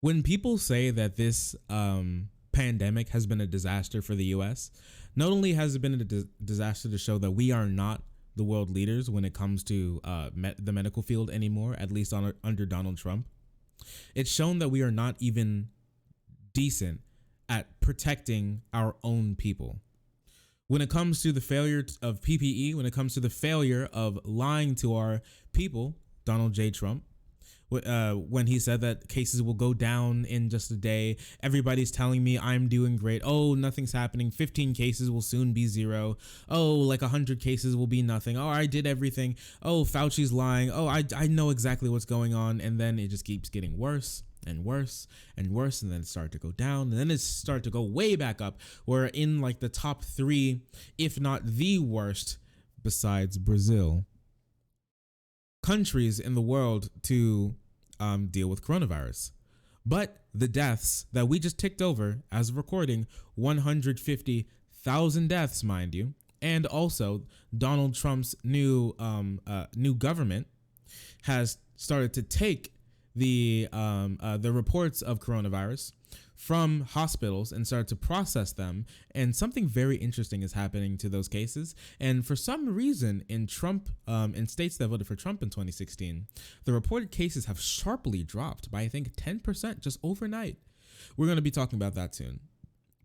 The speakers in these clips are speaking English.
When people say that this pandemic has been a disaster for the US, not only has it been a disaster to show that we are not the world leaders when it comes to the medical field anymore, at least under Donald Trump, it's shown that we are not even decent at protecting our own people. When it comes to the failure of PPE, when it comes to the failure of lying to our people, Donald J. Trump, when he said that cases will go down in just a day. Everybody's telling me I'm doing great. Oh, nothing's happening. 15 cases will soon be zero. Oh, like 100 cases will be nothing. Oh, I did everything. Oh, Fauci's lying. Oh, I know exactly what's going on. And then it just keeps getting worse and worse and worse. And then it started to go down. And then it started to go way back up. We're in like the top 3, if not the worst, besides Brazil, countries in the world to deal with coronavirus. But the deaths that we just ticked over as of recording, 150,000 deaths, mind you, and also Donald Trump's new government has started to take the reports of coronavirus from hospitals and started to process them. And something very interesting is happening to those cases. And for some reason in states that voted for Trump in 2016, the reported cases have sharply dropped by, I think, 10% just overnight. We're going to be talking about that soon.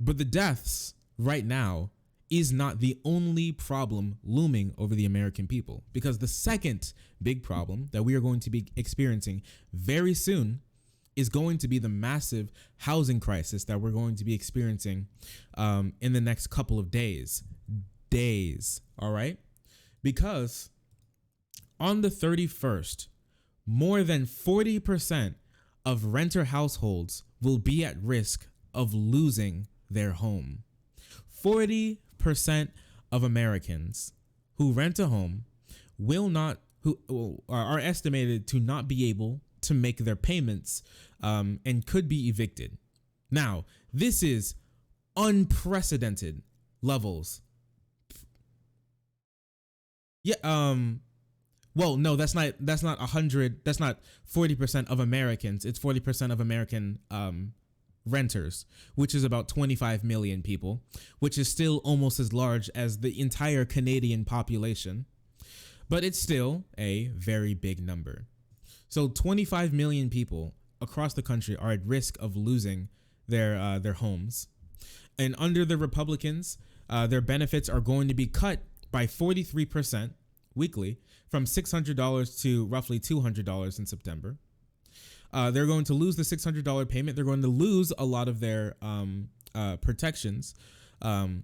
But the deaths right now is not the only problem looming over the American people, because the second big problem that we are going to be experiencing very soon is going to be the massive housing crisis that we're going to be experiencing in the next couple of days, all right? Because on the 31st, more than 40% of renter households will be at risk of losing their home. 40% of Americans who rent a home who are estimated to not be able to make their payments and could be evicted. Now, this is unprecedented levels. Yeah. Well, no, that's not 100. That's not 40% of Americans. It's 40% of American renters, which is about 25 million people, which is still almost as large as the entire Canadian population. But it's still a very big number. So 25 million people across the country are at risk of losing their homes. And under the Republicans, their benefits are going to be cut by 43% weekly, from $600 to roughly $200 in September. They're going to lose the $600 payment. They're going to lose a lot of their protections that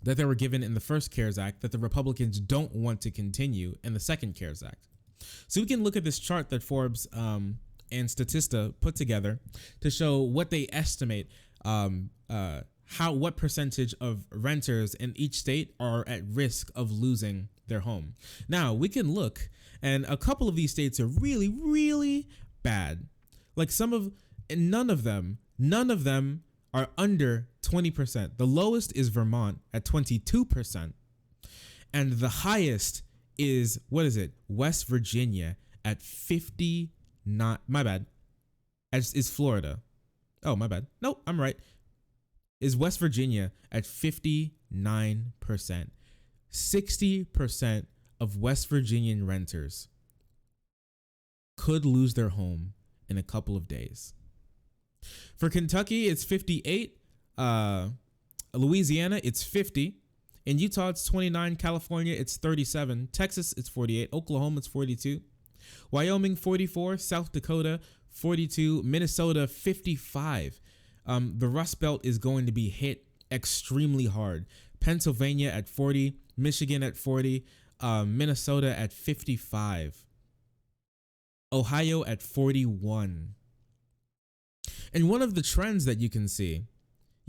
they were given in the first CARES Act that the Republicans don't want to continue in the second CARES Act. So we can look at this chart that Forbes and Statista put together to show what they estimate what percentage of renters in each state are at risk of losing their home. Now we can look, and a couple of these states are really, really bad. Like none of them are under 20%. The lowest is Vermont at 22%, and the highest is, West Virginia at 59. My bad. Is Florida. Oh, my bad. No, I'm right. Is West Virginia at 59%. 60% of West Virginian renters could lose their home in a couple of days. For Kentucky, it's 58. Louisiana, it's 50. In Utah, it's 29. California, it's 37. Texas, it's 48. Oklahoma, it's 42. Wyoming, 44. South Dakota, 42. Minnesota, 55. The Rust Belt is going to be hit extremely hard. Pennsylvania at 40. Michigan at 40. Minnesota at 55. Ohio at 41. And one of the trends that you can see,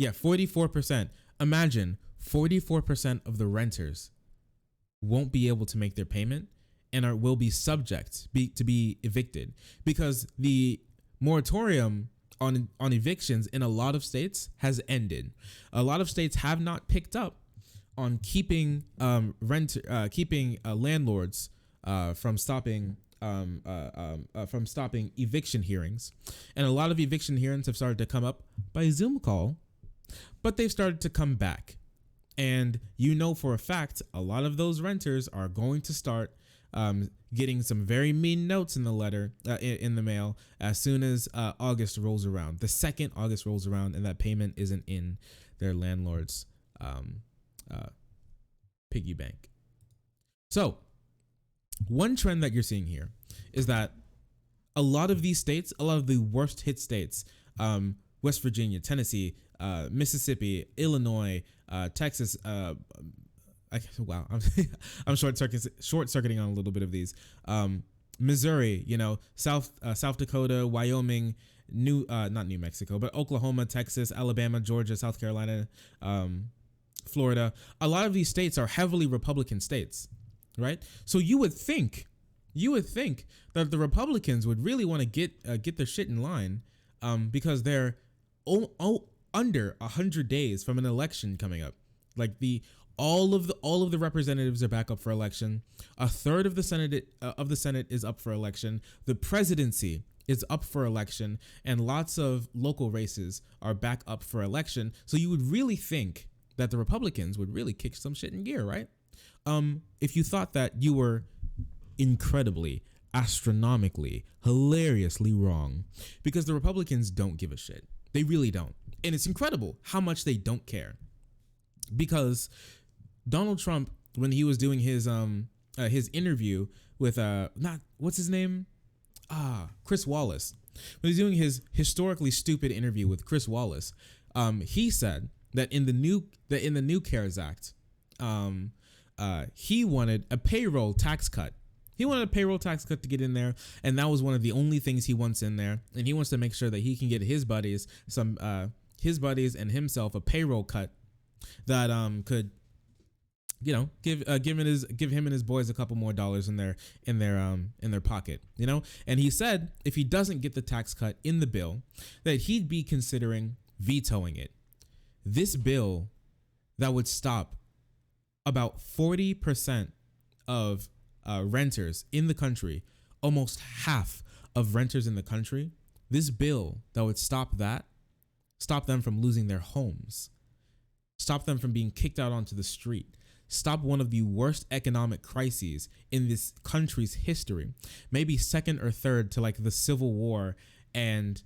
44%. Imagine 44% of the renters won't be able to make their payment and will be subject to be evicted, because the moratorium on evictions in a lot of states has ended. A lot of states have not picked up on keeping landlords from stopping from stopping eviction hearings, and a lot of eviction hearings have started to come up by Zoom call, but they've started to come back. And you know for a fact, a lot of those renters are going to start getting some very mean notes in the letter, in the mail, as soon as August rolls around. The second August rolls around and that payment isn't in their landlord's piggy bank. So, one trend that you're seeing here is that a lot of these states, a lot of the worst hit states, West Virginia, Tennessee, Mississippi, Illinois, Texas. Wow, I'm short circuiting on a little bit of these. Missouri, South Dakota, Wyoming, not New Mexico, but Oklahoma, Texas, Alabama, Georgia, South Carolina, Florida. A lot of these states are heavily Republican states, right? So you would think that the Republicans would really want to get their shit in line, because they're under 100 days from an election coming up. Like all of the representatives are back up for election. A third of the Senate is up for election. The presidency is up for election, and lots of local races are back up for election. So you would really think that the Republicans would really kick some shit in gear, right? If you thought that, you were incredibly, astronomically, hilariously wrong, because the Republicans don't give a shit. They really don't. And it's incredible how much they don't care. Because Donald Trump, when he was doing his interview with what's his name? Chris Wallace. When he's doing his historically stupid interview with Chris Wallace, he said that in the new CARES Act, he wanted a payroll tax cut. He wanted a payroll tax cut to get in there, and that was one of the only things he wants in there. And he wants to make sure that he can get his buddies and himself a payroll cut that could, give him and his boys a couple more dollars in their pocket, And he said if he doesn't get the tax cut in the bill, that he'd be considering vetoing it. This bill that would stop about 40% of renters in the country, almost half of renters in the country. This bill that would stop them from losing their homes, stop them from being kicked out onto the street, stop one of the worst economic crises in this country's history, maybe second or third to like the Civil War and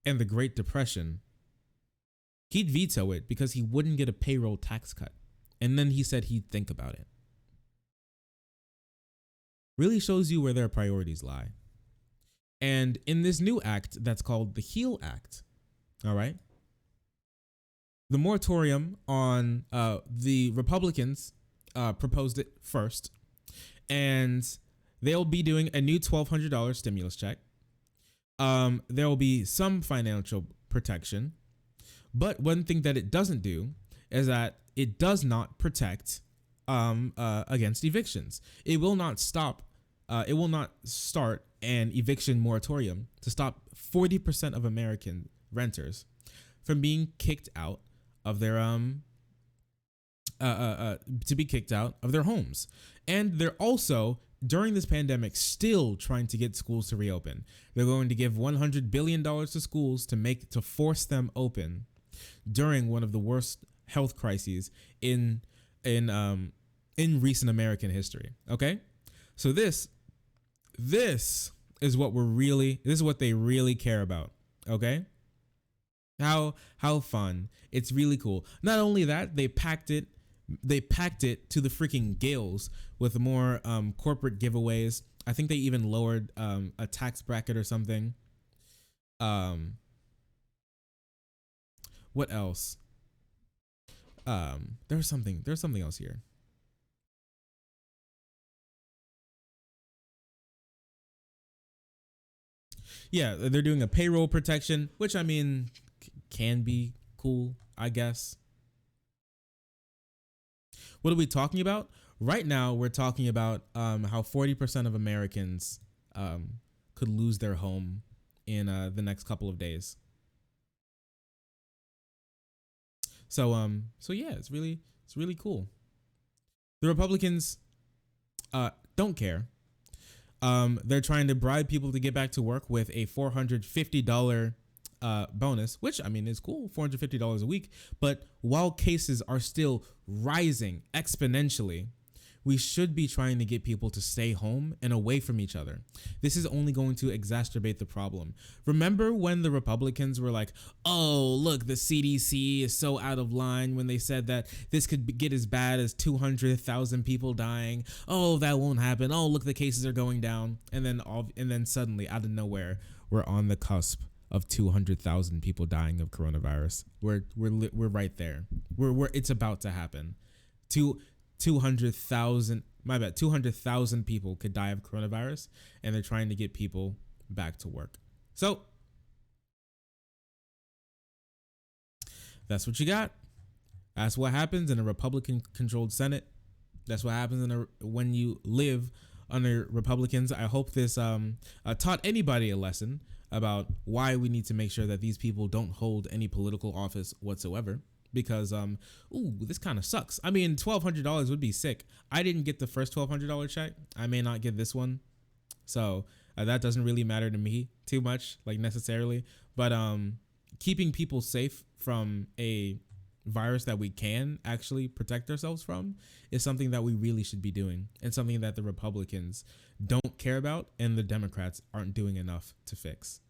the Great Depression. He'd veto it because he wouldn't get a payroll tax cut. And then he said he'd think about it. Really shows you where their priorities lie. And in this new act that's called the HEAL Act, all right, the moratorium on the Republicans proposed it first, and they'll be doing a new $1,200 stimulus check. There will be some financial protection, but one thing that it doesn't do is that it does not protect against evictions. It will not stop. It will not start an eviction moratorium to stop 40% of American renters from being kicked out of their homes. And they're also, during this pandemic, still trying to get schools to reopen. They're going to give $100 billion to schools to force them open during one of the worst health crises in recent American history. Okay, so this is what they really care about. Okay, how fun! It's really cool. Not only that, they packed it to the freaking gills with more corporate giveaways. I think they even lowered a tax bracket or something. What else? There's something else here. Yeah, they're doing a payroll protection, which I mean can be cool, I guess. What are we talking about? Right now, we're talking about how 40% of Americans could lose their home in the next couple of days. So yeah, it's really cool. The Republicans don't care. They're trying to bribe people to get back to work with a $450 bonus, which I mean is cool, $450 a week. But while cases are still rising exponentially, we should be trying to get people to stay home and away from each other. This is only going to exacerbate the problem. Remember when the Republicans were like, oh, look, the CDC is so out of line when they said that this could get as bad as 200,000 people dying. Oh, that won't happen. Oh, look, the cases are going down. And then suddenly out of nowhere, we're on the cusp of 200,000 people dying of coronavirus. We're right there. It's about to happen. 200,000 people could die of coronavirus, and they're trying to get people back to work. So that's what you got. That's what happens in a Republican controlled Senate. That's what happens when you live under Republicans. I hope this taught anybody a lesson about why we need to make sure that these people don't hold any political office whatsoever. Because this kind of sucks. I mean, $1,200 would be sick. I didn't get the first $1,200 check. I may not get this one, so that doesn't really matter to me too much, like necessarily. But keeping people safe from a virus that we can actually protect ourselves from is something that we really should be doing, and something that the Republicans don't care about and the Democrats aren't doing enough to fix.